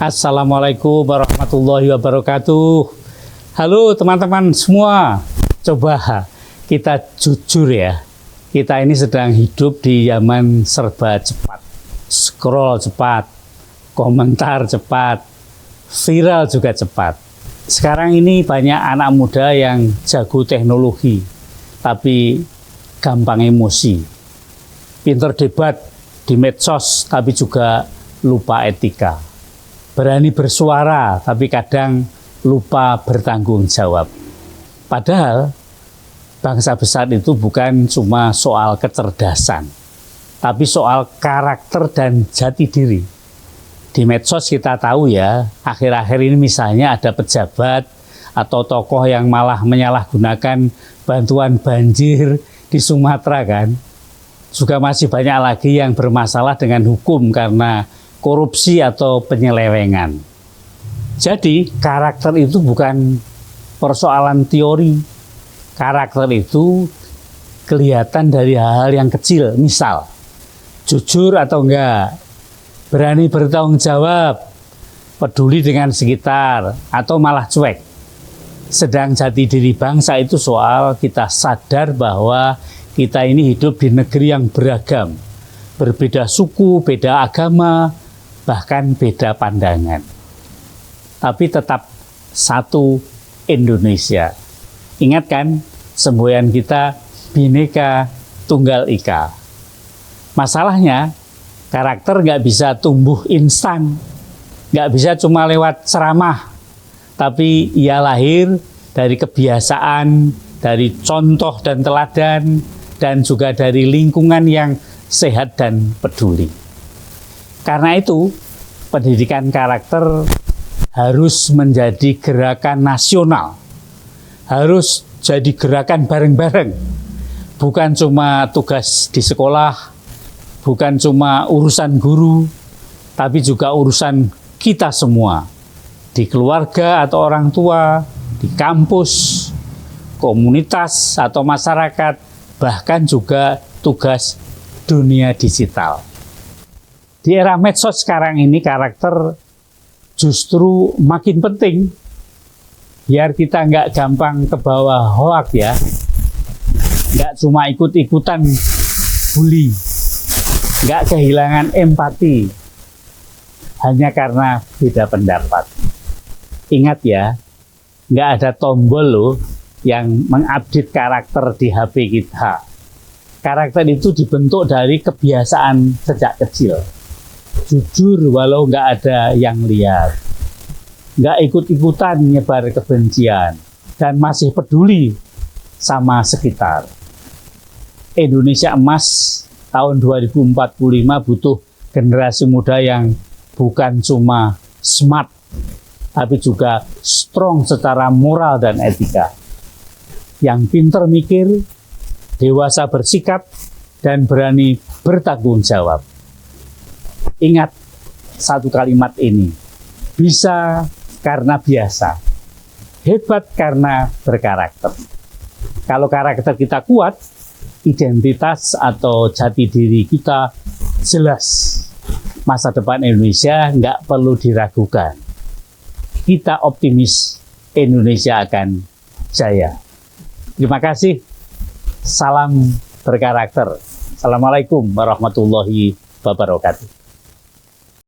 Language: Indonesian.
Assalamualaikum warahmatullahi wabarakatuh. Halo teman-teman semua, coba kita jujur ya. Kita ini sedang hidup di zaman serba cepat. Scroll cepat, komentar cepat, viral juga cepat. Sekarang ini banyak anak muda yang jago teknologi, tapi gampang emosi. Pinter debat di medsos, tapi juga lupa etika. Berani bersuara, tapi kadang lupa bertanggung jawab. Padahal bangsa besar itu bukan cuma soal kecerdasan, tapi soal karakter dan jati diri. Di medsos kita tahu ya, akhir-akhir ini misalnya ada pejabat atau tokoh yang malah menyalahgunakan bantuan banjir di Sumatera kan. Juga masih banyak lagi yang bermasalah dengan hukum karena korupsi atau penyelewengan. Jadi karakter itu bukan persoalan teori. Karakter itu kelihatan dari hal-hal yang kecil. Misal, jujur atau enggak, berani bertanggung jawab, peduli dengan sekitar, atau malah cuek. Sedang jati diri bangsa itu soal kita sadar bahwa kita ini hidup di negeri yang beragam. Berbeda suku, beda agama, bahkan beda pandangan. Tapi tetap satu Indonesia. Ingat kan, semboyan kita Bhinneka Tunggal Ika. Masalahnya, karakter nggak bisa tumbuh instan. Nggak bisa cuma lewat ceramah. Tapi ia lahir dari kebiasaan, dari contoh dan teladan, dan juga dari lingkungan yang sehat dan peduli. Karena itu, pendidikan karakter harus menjadi gerakan nasional, harus jadi gerakan bareng-bareng, bukan cuma tugas di sekolah, bukan cuma urusan guru, tapi juga urusan kita semua, di keluarga atau orang tua, di kampus, komunitas atau masyarakat, bahkan juga tugas dunia digital. Di era medsos sekarang ini karakter justru makin penting. Biar kita nggak gampang ke bawah hoak ya. Nggak cuma ikut-ikutan bully. Nggak kehilangan empati. Hanya karena beda pendapat. Ingat ya, nggak ada tombol loh yang mengupdate karakter di HP kita. Karakter itu dibentuk dari kebiasaan sejak kecil. Jujur walau nggak ada yang lihat, nggak ikut-ikutan nyebar kebencian, dan masih peduli sama sekitar. Indonesia emas tahun 2045 butuh generasi muda yang bukan cuma smart, tapi juga strong secara moral dan etika. Yang pinter mikir, dewasa bersikap, dan berani bertanggung jawab. Ingat satu kalimat ini, bisa karena biasa, hebat karena berkarakter. Kalau karakter kita kuat, identitas atau jati diri kita jelas. Masa depan Indonesia nggak perlu diragukan. Kita optimis Indonesia akan jaya. Terima kasih. Salam berkarakter. Assalamualaikum warahmatullahi wabarakatuh.